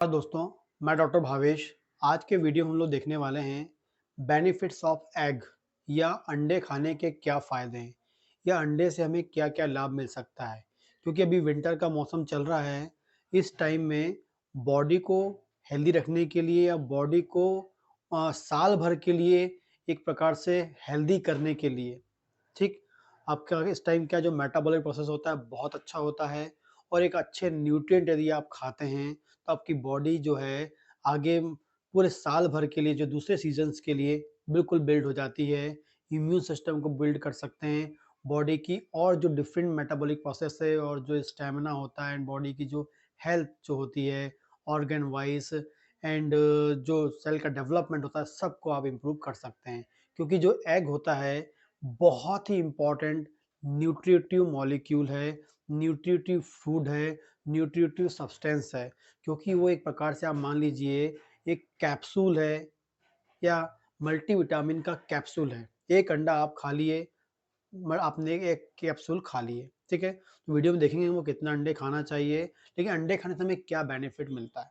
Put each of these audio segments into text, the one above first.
दोस्तों, मैं डॉक्टर भावेश। आज के वीडियो में हम लोग देखने वाले हैं बेनिफिट्स ऑफ एग या अंडे खाने के क्या फ़ायदे हैं या अंडे से हमें क्या-क्या लाभ मिल सकता है। क्योंकि अभी विंटर का मौसम चल रहा है, इस टाइम में बॉडी को हेल्दी रखने के लिए या बॉडी को साल भर के लिए एक प्रकार से हेल्दी करने के लिए, ठीक? आपका इस टाइम क्या जो मेटाबॉलिक प्रोसेस होता है बहुत अच्छा होता है और एक अच्छे न्यूट्रिएंट यदि आप खाते हैं तो आपकी बॉडी जो है आगे पूरे साल भर के लिए जो दूसरे सीजन्स के लिए बिल्कुल बिल्ड हो जाती है। इम्यून सिस्टम को बिल्ड कर सकते हैं, बॉडी की और जो डिफरेंट मेटाबॉलिक प्रोसेस है और जो स्टैमिना होता है एंड बॉडी की जो हेल्थ जो होती है ऑर्गन वाइज एंड जो सेल का डेवलपमेंट होता है सबको आप इम्प्रूव कर सकते हैं। क्योंकि जो एग होता है बहुत ही इम्पोर्टेंट न्यूट्रिटिव मॉलिक्यूल है, न्यूट्रिटिव फूड है, न्यूट्रिटिव सब्सटेंस है। क्योंकि वो एक प्रकार से आप मान लीजिए एक कैप्सूल है या मल्टीविटामिन का कैप्सूल है। एक अंडा आप खा लिए, आपने एक कैप्सूल खा लिए, ठीक है? तो वीडियो में देखेंगे वो कितना अंडे खाना चाहिए, लेकिन अंडे खाने से हमें क्या बेनिफिट मिलता है।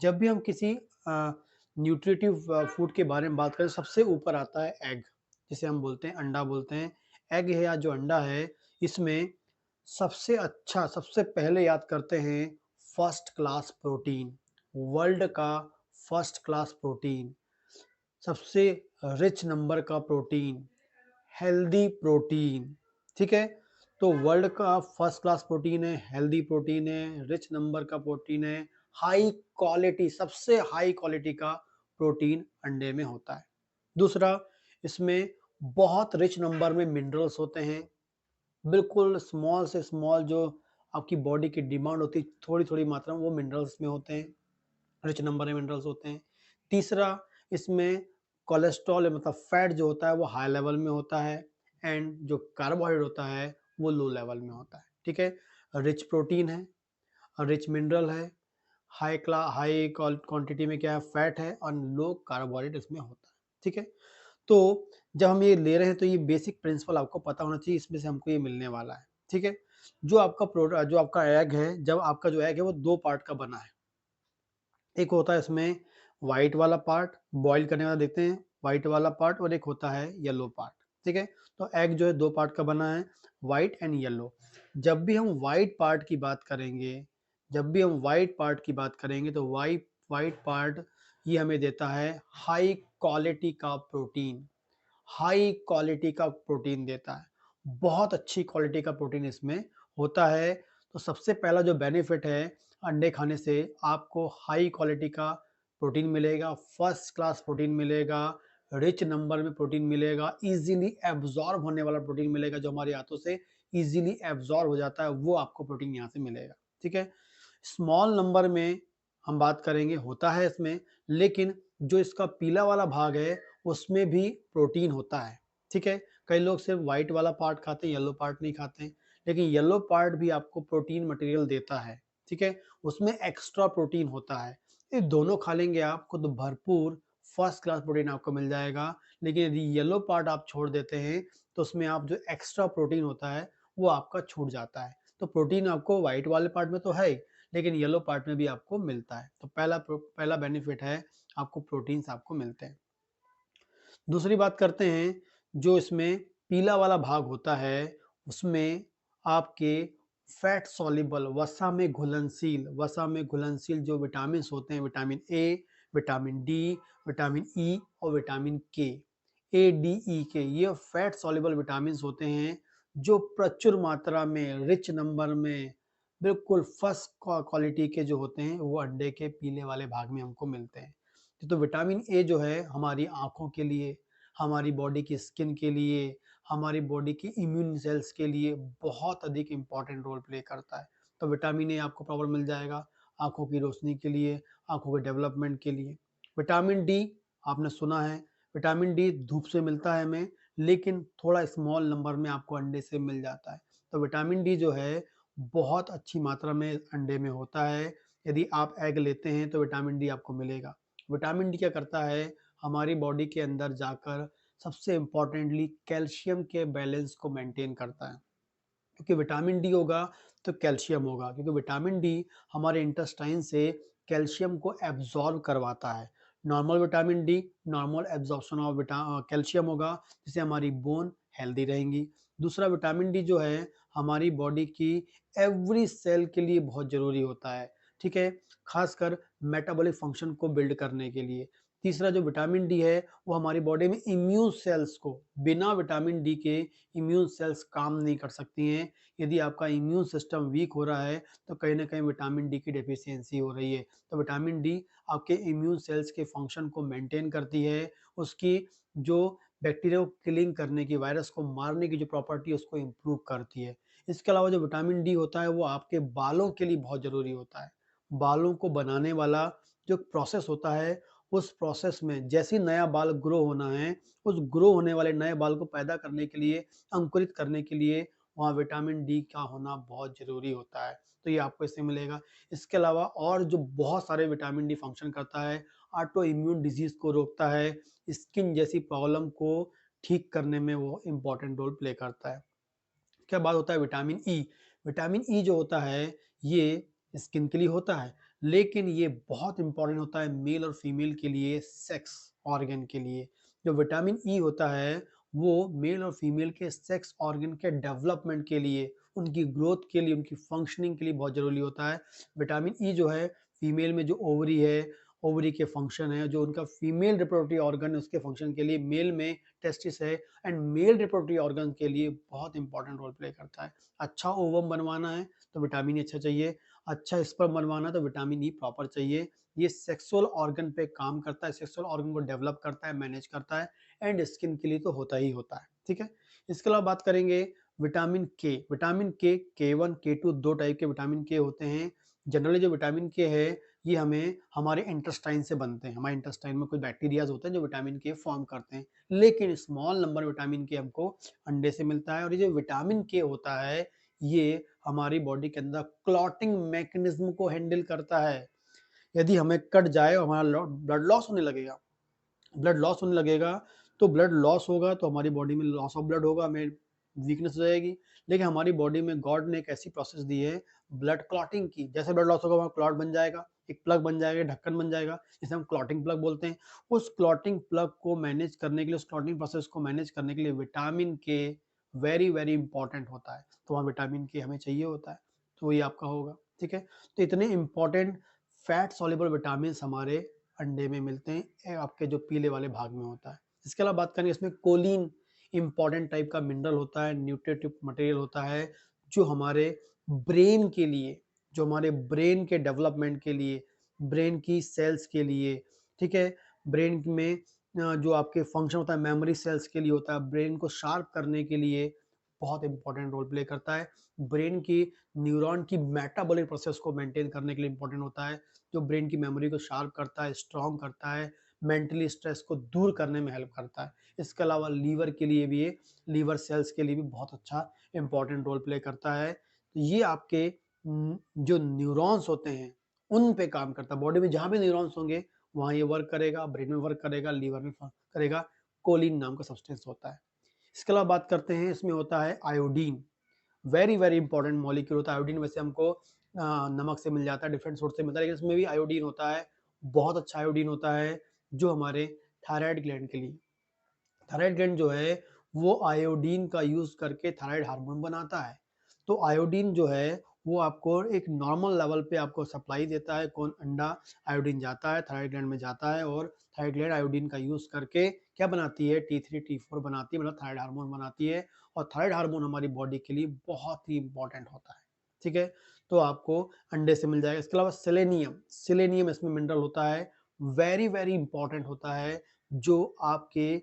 जब भी हम किसी न्यूट्रिटिव फूड के बारे में बात करें सबसे ऊपर आता है एग, जिसे हम बोलते हैं अंडा बोलते हैं। एग है या जो अंडा है इसमें सबसे अच्छा सबसे पहले याद करते हैं फर्स्ट क्लास प्रोटीन, वर्ल्ड का फर्स्ट क्लास प्रोटीन, सबसे रिच नंबर का प्रोटीन, हेल्दी प्रोटीन, ठीक है? तो वर्ल्ड का फर्स्ट क्लास प्रोटीन है, हेल्दी प्रोटीन है, रिच नंबर का प्रोटीन है, हाई क्वालिटी सबसे हाई क्वालिटी का प्रोटीन अंडे में होता है। दूसरा, इसमें बहुत रिच नंबर में मिनरल्स होते हैं, बिल्कुल स्मॉल से स्मॉल जो आपकी बॉडी की डिमांड होती है थोड़ी-थोड़ी मात्रा में वो मिनरल्स में होते हैं, रिच नंबर में मिनरल्स होते हैं। तीसरा, इसमें कोलेस्ट्रॉल मतलब फैट जो होता है वो हाई लेवल में होता है एंड जो कार्बोहाइड्रेट होता है वो लो लेवल में होता है, ठीक है? रिच प्रोटीन है, रिच मिनरल है, हाई क्वांटिटी में क्या है फैट है और लो कार्बोहाइड्रेट इसमें होता है, ठीक है? तो जब हम ये ले रहे हैं तो ये बेसिक प्रिंसिपल आपको पता होना चाहिए, इसमें से हमको ये मिलने वाला है, ठीक है? जो आपका एग है, जब आपका जो एग है वो 2 पार्ट का बना है। एक होता है इसमें व्हाइट वाला पार्ट, बॉयल करने वाला देखते हैं, व्हाइट वाला पार्ट और एक होता है येलो पार्ट, ठीक है? तो एग जो है 2 पार्ट का बना है, व्हाइट एंड येलो। जब भी हम व्हाइट पार्ट की बात करेंगे तो व्हाइट पार्ट ये हमें देता है हाई क्वालिटी का प्रोटीन, हाई क्वालिटी का प्रोटीन देता है। बहुत अच्छी क्वालिटी का प्रोटीन इसमें होता है। तो सबसे पहला जो बेनिफिट है अंडे खाने से आपको हाई क्वालिटी का प्रोटीन मिलेगा, फर्स्ट क्लास प्रोटीन मिलेगा, रिच नंबर में प्रोटीन मिलेगा, ईज़िली एब्ज़ॉर्ब होने वाला प्रोटीन मिलेगा जो हमारी आँतों से ईज़िली एब्ज़ॉर्ब हो जाता है, वो आपको प्रोटीन यहाँ से मिलेगा। ठीक है? स्मॉल नंबर में हम बात करेंगे होता है इसमें, लेकिन जो इसका पीला वाला भाग है उसमें भी प्रोटीन होता है, ठीक है? कई लोग सिर्फ व्हाइट वाला पार्ट खाते हैं, येलो पार्ट नहीं खाते हैं, लेकिन येलो पार्ट भी आपको प्रोटीन मटेरियल देता है, ठीक है? उसमें एक्स्ट्रा प्रोटीन होता है। ये दोनों खा लेंगे आपको तो भरपूर फर्स्ट क्लास प्रोटीन आपको मिल जाएगा, लेकिन यदि येलो पार्ट आप छोड़ देते हैं, तो उसमें आप जो एक्स्ट्रा प्रोटीन होता है, वो आपका छूट जाता है। तो प्रोटीन आपको व्हाइट वाले पार्ट में तो है ही, लेकिन येलो पार्ट में भी आपको मिलता है। तो पहला बेनिफिट है, आपको प्रोटीन्स आपको मिलते हैं। दूसरी बात करते हैं, जो इसमें पीला वाला भाग होता है, उसमें आपके फैट सॉल्युबल वसा में घुलनशील जो विटामिन्स होते हैं, vitamin A, vitamin D, vitamin E और विटामिन के, ए, डी, ई के, ये फैट सॉल्युबल विटामिन्स होते हैं, जो प्रचुर मात्रा में, रिच नंबर में, बिल्कुल फर्स्ट क्वालिटी के जो होते हैं, वो अंडे के पीले वाले भाग में हमको मिलते हैं। तो विटामिन ए जो है हमारी आँखों के लिए, हमारी बॉडी की स्किन के लिए, हमारी बॉडी की इम्यून सेल्स के लिए बहुत अधिक इम्पोर्टेंट रोल प्ले करता है। तो विटामिन ए आपको प्रॉपर मिल जाएगा आँखों की रोशनी के लिए, आँखों के डेवलपमेंट के लिए। विटामिन डी आपने सुना है, विटामिन डी धूप से मिलता है हमें, लेकिन थोड़ा स्मॉल नंबर में आपको अंडे से मिल जाता है। तो विटामिन डी जो है बहुत अच्छी मात्रा में अंडे में होता है। यदि आप एग लेते हैं तो विटामिन डी आपको मिलेगा। विटामिन डी क्या करता है, हमारी बॉडी के अंदर जाकर सबसे इम्पोर्टेंटली कैल्शियम के बैलेंस को मेंटेन करता है। क्योंकि विटामिन डी होगा तो कैल्शियम होगा, क्योंकि विटामिन डी हमारे इंटेस्टाइन से कैल्शियम को एब्ज़ॉर्ब करवाता है। Normal vitamin D, normal absorption of calcium होगा, जिससे हमारी बोन हेल्दी रहेंगी। दूसरा विटामिन डी जो है, हमारी बॉडी की एवरी सेल के लिए बहुत ज़रूरी होता है, ठीक है? ख़ासकर मेटाबॉलिक फ़ंक्शन को बिल्ड करने के लिए। तीसरा जो विटामिन डी है, वो हमारी बॉडी में इम्यून सेल्स को, बिना विटामिन डी के इम्यून सेल्स काम नहीं कर सकती हैं। यदि आपका इम्यून सिस्टम वीक हो रहा है, तो कहीं न कहीं विटामिन डी की डेफिशिएंसी हो रही है। तो विटामिन डी आपके इम्यून सेल्स के फंक्शन को मेंटेन करती है, उसकी जो बैक्टीरिया को किलिंग करने की, वायरस को मारने की जो प्रॉपर्टी है, उसको इम्प्रूव करती है। इसके अलावा जो विटामिन डी होता है, वो आपके बालों के लिए बहुत ज़रूरी होता है। बालों को बनाने वाला जो प्रोसेस होता है, उस प्रोसेस में जैसे ही नया बाल ग्रो होना है, उस ग्रो होने वाले नए बाल को पैदा करने के लिए, अंकुरित करने के लिए वहाँ विटामिन डी का होना बहुत ज़रूरी होता है। तो ये आपको इससे मिलेगा। इसके अलावा और जो बहुत सारे विटामिन डी फंक्शन करता है, ऑटो इम्यून डिज़ीज़ को रोकता है, स्किन जैसी प्रॉब्लम को ठीक करने में वो इम्पोर्टेंट रोल प्ले करता है। उसके बाद होता है विटामिन ई। विटामिन ई जो होता है, ये स्किन के लिए होता है, लेकिन ये बहुत इंपॉर्टेंट होता है मेल और फीमेल के लिए, सेक्स ऑर्गन के लिए। जो विटामिन ई होता है, वो मेल और फीमेल के सेक्स ऑर्गन के डेवलपमेंट के लिए, उनकी ग्रोथ के लिए, उनकी फंक्शनिंग के लिए बहुत ज़रूरी होता है। विटामिन ई जो है, फीमेल में जो ओवरी है, ओवरी के फंक्शन है, जो उनका फीमेल रिप्रोडक्टिव ऑर्गन है, उसके फंक्शन के लिए, मेल में टेस्टिस है, एंड मेल रिप्रोडक्टिव ऑर्गन के लिए बहुत इंपॉर्टेंट रोल प्ले करता है। अच्छा ओवम बनवाना है तो विटामिन ई अच्छा चाहिए, अच्छा स्पर्म बनवाना है तो विटामिन ई प्रॉपर चाहिए। ये सेक्सुअल ऑर्गन पे काम करता है, सेक्सुअल ऑर्गन को डेवलप करता है, मैनेज करता है, एंड स्किन के लिए तो होता ही होता है, ठीक है? इसके अलावा बात करेंगे विटामिन के। विटामिन के, के1, के2 2 टाइप के विटामिन के होते हैं। जनरली जो विटामिन के है, ये हमें हमारे इंटेस्टाइन से बनते हैं। हमारे इंटेस्टाइन में कोई बैक्टीरियाज होते हैं जो विटामिन के फॉर्म करते हैं। लेकिन स्मॉल नंबर विटामिन के हमको अंडे से मिलता है, और ये जो विटामिन के होता है, ये हमारी बॉडी के अंदर क्लॉटिंग मैकेनिज्म को हैंडल करता है। यदि हमें कट जाए और हमारा ब्लड लॉस होने लगेगा, ब्लड लॉस होने लगेगा, तो ब्लड लॉस होगा तो हमारी बॉडी में लॉस ऑफ ब्लड होगा, हमें वीकनेस हो जाएगी। लेकिन हमारी बॉडी में गॉड ने एक ऐसी प्रोसेस दी है ब्लड क्लॉटिंग की, जैसे ब्लड लॉस होगा वहाँ क्लॉट बन जाएगा, एक प्लग बन जाएगा, ढक्कन बन जाएगा, जिसे हम क्लॉटिंग प्लग बोलते हैं। उस क्लॉटिंग प्लग को मैनेज करने के लिए, उस क्लॉटिंग प्रोसेस को मैनेज करने के लिए विटामिन के वेरी वेरी इंपॉर्टेंट होता है। तो वहाँ विटामिन के हमें चाहिए होता है, तो ये आपका होगा, ठीक है? तो इतने इंपॉर्टेंट फैट सॉल्युबल विटामिन हमारे अंडे में मिलते हैं, आपके जो पीले वाले भाग में होता है। इसके अलावा बात करें, इसमें कोलिन इंपॉर्टेंट टाइप का मिनरल होता है, न्यूट्रिटिव मटेरियल होता है, जो हमारे ब्रेन के लिए, जो हमारे ब्रेन के डेवलपमेंट के लिए, ब्रेन की सेल्स के लिए, ठीक है? ब्रेन में जो आपके फंक्शन होता है, मेमोरी सेल्स के लिए होता है, ब्रेन को शार्प करने के लिए बहुत इंपॉर्टेंट रोल प्ले करता है। ब्रेन की न्यूरॉन की मेटाबॉलिक प्रोसेस को मेंटेन करने के लिए इंपॉर्टेंट होता है, जो ब्रेन की मेमोरी को शार्प करता है, स्ट्रॉन्ग करता है, मेंटली स्ट्रेस को दूर करने में हेल्प करता है। इसके अलावा लीवर के लिए भी ये, लीवर सेल्स के लिए भी बहुत अच्छा इंपॉर्टेंट रोल प्ले करता है। तो ये आपके जो न्यूरॉन्स होते हैं, उन पे काम करता है। बॉडी में जहाँ भी न्यूरॉन्स होंगे, वहाँ ये वर्क करेगा, ब्रेन में वर्क करेगा, लीवर में करेगा। कोलिन नाम का सब्सटेंस होता है। इसके अलावा बात करते हैं, इसमें होता है iodine. Very very important molecule होता है आयोडीन। वैसे हमको नमक से मिल जाता है, डिफरेंट सोर्स से मिलता है, लेकिन इसमें भी आयोडीन होता है। बहुत अच्छा आयोडीन होता है, जो हमारे थायराइड ग्लैंड के लिए, थायराइड ग्लैंड जो है, वो आयोडीन का यूज़ करके थायराइड हार्मोन बनाता है। तो आयोडीन जो है, वो आपको एक नॉर्मल लेवल पे आपको सप्लाई देता है। कौन अंडा, आयोडीन जाता है, थायराइड ग्लैंड में जाता है, और थायराइड ग्लैंड आयोडीन का यूज़ करके क्या बनाती है? T3 T4 बनाती है, मतलब थायराइड हार्मोन बनाती है। और थायराइड हार्मोन हमारी बॉडी के लिए बहुत ही इंपॉर्टेंट होता है, ठीक है? तो आपको अंडे से मिल जाएगा। इसके अलावा सेलेनियम, सेलेनियम इसमें मिनरल होता है, वेरी वेरी इंपॉर्टेंट होता है, जो आपके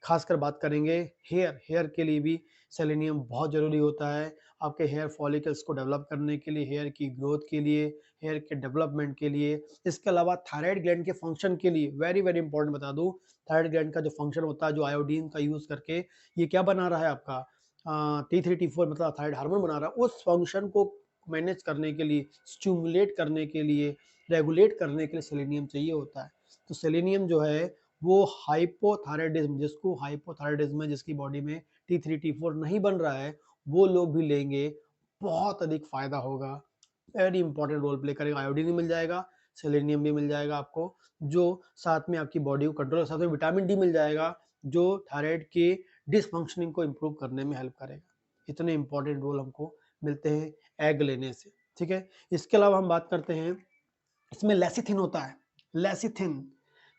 खासकर बात करेंगे हेयर, हेयर के लिए भी सेलेनियम बहुत ज़रूरी होता है। आपके हेयर फॉलिकल्स को डेवलप करने के लिए, हेयर की ग्रोथ के लिए, हेयर के डेवलपमेंट के लिए। इसके अलावा थायराइड ग्लैंड के फंक्शन के लिए वेरी वेरी इंपॉर्टेंट बता दूं, थायराइड ग्लैंड का जो फंक्शन होता है, जो आयोडीन का यूज़ करके ये क्या बना रहा है आपका, T3 T4 मतलब थायराइड हार्मोन बना रहा है, उस फंक्शन को मैनेज करने के लिए, स्टिमुलेट करने के लिए, रेगुलेट करने के लिए सेलेनियम चाहिए होता है। तो सेलेनियम जो है, वो हाइपोथायराइडिज्म, जिसको हाइपोथायराइडिज्म है, जिसकी बॉडी में T3 T4 नहीं बन रहा है, वो लोग भी लेंगे, बहुत अधिक फायदा होगा। वेरी इंपॉर्टेंट रोल प्ले करेगा। आयोडीन भी मिल जाएगा, सेलेनियम भी मिल जाएगा आपको, जो साथ में आपकी बॉडी को कंट्रोल, साथ में विटामिन डी मिल जाएगा, जो थायराइड के डिसफंक्शनिंग को इम्प्रूव करने में हेल्प करेगा। इतने इंपॉर्टेंट रोल हमको मिलते हैं एग लेने से, ठीक है। इसके अलावा हम बात करते हैं, इसमें लेसिथिन होता है। लेसिथिन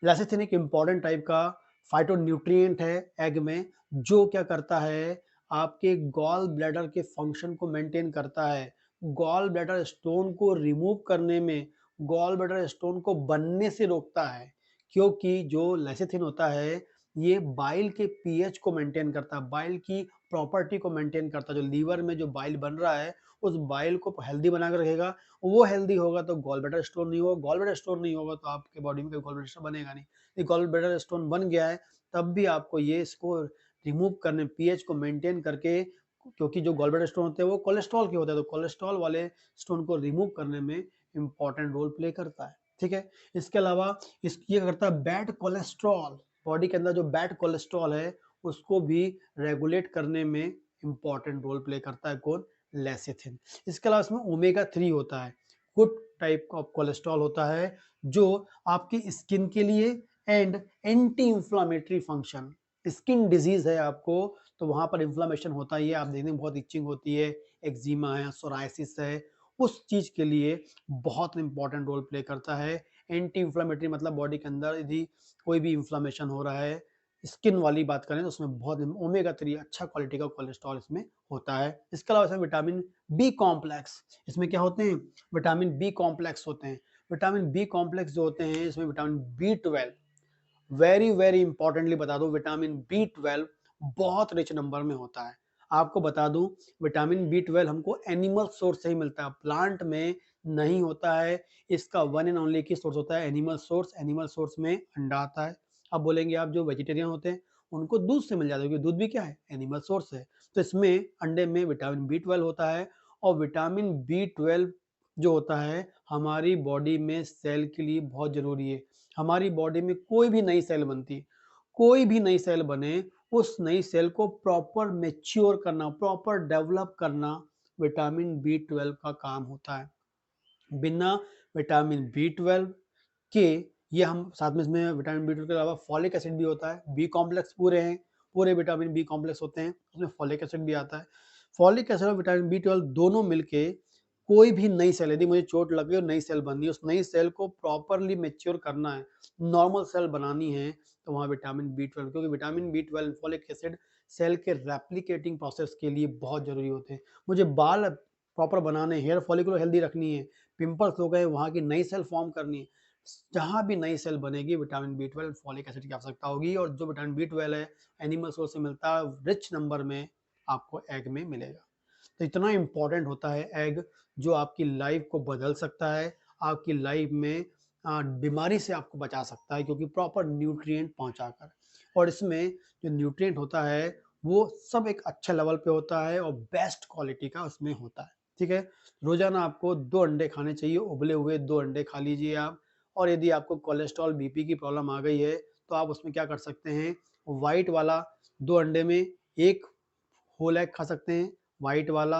लेसिथिन एक इंपॉर्टेंट टाइप का फाइटोन्यूट्रिएंट है एग में, जो क्या करता है, आपके गॉल ब्लैडर के फंक्शन को मेंटेन करता है, गॉल ब्लैडर स्टोन को रिमूव करने में, गॉल ब्लैडर स्टोन को बनने से रोकता है। क्योंकि जो लेसिथिन होता है, ये बाइल के पीएच को मेंटेन करता है, बाइल की प्रॉपर्टी को मेंटेन करता है। जो लीवर में जो बाइल बन रहा है, उस बाइल को हेल्दी बना कर रखेगा। वो हेल्दी होगा तो गॉल ब्लैडर स्टोन नहीं होगा, गॉल ब्लैडर स्टोन नहीं होगा तो आपके बॉडी में कोई गॉल ब्लैडर बनेगा नहीं। ये गॉल ब्लैडर स्टोन बन गया है, तब भी आपको ये इसको रिमूव करने, पीएच को मेंटेन करके, क्योंकि जो गॉल ब्लैडर स्टोन होते हैं वो कोलेस्ट्रॉल के होते हैं, तो कोलेस्ट्रॉल वाले स्टोन को रिमूव करने में इंपॉर्टेंट रोल प्ले करता है, ठीक है। इसके अलावा ये करता है बैड कोलेस्ट्रॉल, बॉडी के अंदर जो बैड कोलेस्ट्रॉल है उसको भी रेगुलेट करने में इंपॉर्टेंट रोल प्ले करता है कौन, लेसिथिन। इसके अलावा इसमें ओमेगा 3 होता है, गुड टाइप ऑफ कोलेस्ट्रॉल होता है, जो आपकी स्किन के लिए and anti inflammatory function, skin disease है आपको तो वहां पर इन्फ्लामेशन होता ही है, आप देखने में बहुत इचिंग होती है, एक्जिमा है, सोराइसिस है, उस चीज के लिए बहुत इंपॉर्टेंट रोल प्ले करता है। एंटी इंफ्लामेटरी मतलब बॉडी के अंदर यदि कोई भी इंफ्लामेशन हो रहा है, स्किन वाली बात करें तो उसमें बहुत ओमेगा 3 अच्छा क्वालिटी का कोलेस्ट्रॉल इसमें होता है। इसके अलावा इसमें विटामिन बी कॉम्प्लेक्स, इसमें क्या होते हैं, विटामिन बी कॉम्प्लेक्स होते हैं। विटामिन बी कॉम्प्लेक्स जो होते हैं, इसमें vitamin B 12, very very importantly बता दूं, विटामिन बी 12 बहुत रिच नंबर में होता है। आपको बता दूं, विटामिन बी 12 हमको एनिमल सोर्स से ही मिलता है, प्लांट में नहीं होता है। इसका वन एंड ओनली की सोर्स होता है एनिमल सोर्स, एनिमल सोर्स में अंडा आता है। अब बोलेंगे आप जो वेजिटेरियन होते हैं उनको दूध से मिल जाता है, क्योंकि दूध भी क्या है, एनिमल सोर्स है। तो इसमें अंडे में विटामिन बी 12 होता है, और विटामिन बी 12 जो होता है हमारी बॉडी में सेल के लिए बहुत जरूरी है। हमारी बॉडी में कोई भी नई सेल बनती है, कोई भी नई सेल बने, उस नई सेल को प्रॉपर मैच्योर करना, प्रॉपर डेवलप करना विटामिन बी 12 का काम होता है। बिना विटामिन बी 12 के, ये हम साथ में इसमें विटामिन बी 12 के अलावा फॉलिक एसिड भी होता है, बी कॉम्प्लेक्स पूरे हैं, पूरे विटामिन बी कॉम्प्लेक्स होते हैं, उसमें फॉलिक एसिड भी आता है। फॉलिक एसिड और विटामिन बी 12 दोनों मिलके कोई भी नई सेल, यदि मुझे चोट लग गई और नई सेल बन रही है, उस नई सेल को प्रॉपरली मैच्योर करना है, नॉर्मल सेल बनानी है, तो वहाँ विटामिन बी 12, क्योंकि vitamin B 12 folic acid cell के रेप्लिकेटिंग प्रोसेस के लिए बहुत जरूरी होते हैं। मुझे बाल प्रॉपर बनाने, हेयर फॉलिकुलर हेल्दी रखनी है, पिंपल्स हो गए वहाँ की नई सेल फॉर्म करनी है, जहाँ भी नई सेल बनेगी विटामिन बी 12 फॉलिक एसिड की आवश्यकता होगी, और जो विटामिन बी 12 है एनिमल सोर्स से मिलता है, रिच नंबर में आपको एग में मिलेगा। तो इतना इंपॉर्टेंट होता है एग, जो आपकी लाइफ को बदल सकता है, आपकी लाइफ में बीमारी से आपको बचा सकता है, क्योंकि प्रॉपर न्यूट्रिएंट पहुंचाकर, और इसमें जो न्यूट्रिएंट होता है वो सब एक अच्छे लेवल पे होता है और बेस्ट क्वालिटी का उसमें होता है, ठीक है। रोजाना आपको 2 अंडे खाने चाहिए, उबले हुए 2 अंडे खा लीजिए आप। और यदि आपको कोलेस्ट्रॉल बीपी की प्रॉब्लम आ गई है तो आप उसमें क्या कर सकते हैं, व्हाइट वाला 2 अंडे में एक होल एग खा सकते हैं, व्हाइट वाला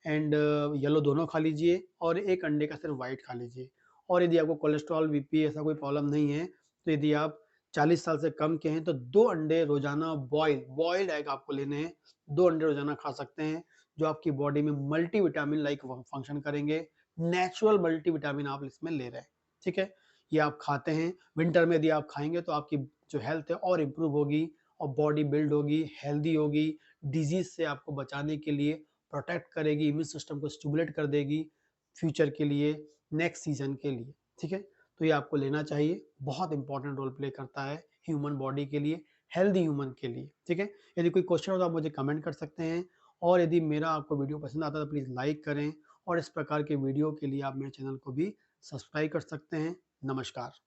एंड येलो दोनों खा लीजिए, और एक अंडे का सिर्फ व्हाइट खा लीजिए। और यदि आपको कोलेस्ट्रॉल बीपी ऐसा कोई प्रॉब्लम नहीं है, तो यदि आप 40 साल से कम के हैं तो 2 अंडे रोजाना बॉइल्ड एग आपको लेने हैं, 2 अंडे रोजाना खा सकते हैं, जो आपकी बॉडी में मल्टीविटामिन लाइक फंक्शन करेंगे। नेचुरल मल्टीविटामिन आप इसमें ले रहे हैं, ठीक है। ये आप खाते हैं, विंटर में यदि आप खाएंगे तो आपकी जो हेल्थ है और इम्प्रूव होगी, और बॉडी बिल्ड होगी, हेल्दी होगी, डिजीज से आपको बचाने के लिए प्रोटेक्ट करेगी, इम्यून सिस्टम को स्टिमुलेट कर देगी फ्यूचर के लिए, नेक्स्ट सीजन के लिए, ठीक है। तो ये आपको लेना चाहिए, बहुत इंपॉर्टेंट रोल प्ले करता है ह्यूमन बॉडी के लिए, हेल्दी ह्यूमन के लिए, ठीक है। यदि कोई क्वेश्चन हो तो आप मुझे कमेंट कर सकते हैं, और यदि मेरा आपको वीडियो पसंद आता है तो प्लीज़ लाइक करें, और इस प्रकार के वीडियो के लिए आप मेरे चैनल को भी सब्सक्राइब कर सकते हैं। नमस्कार।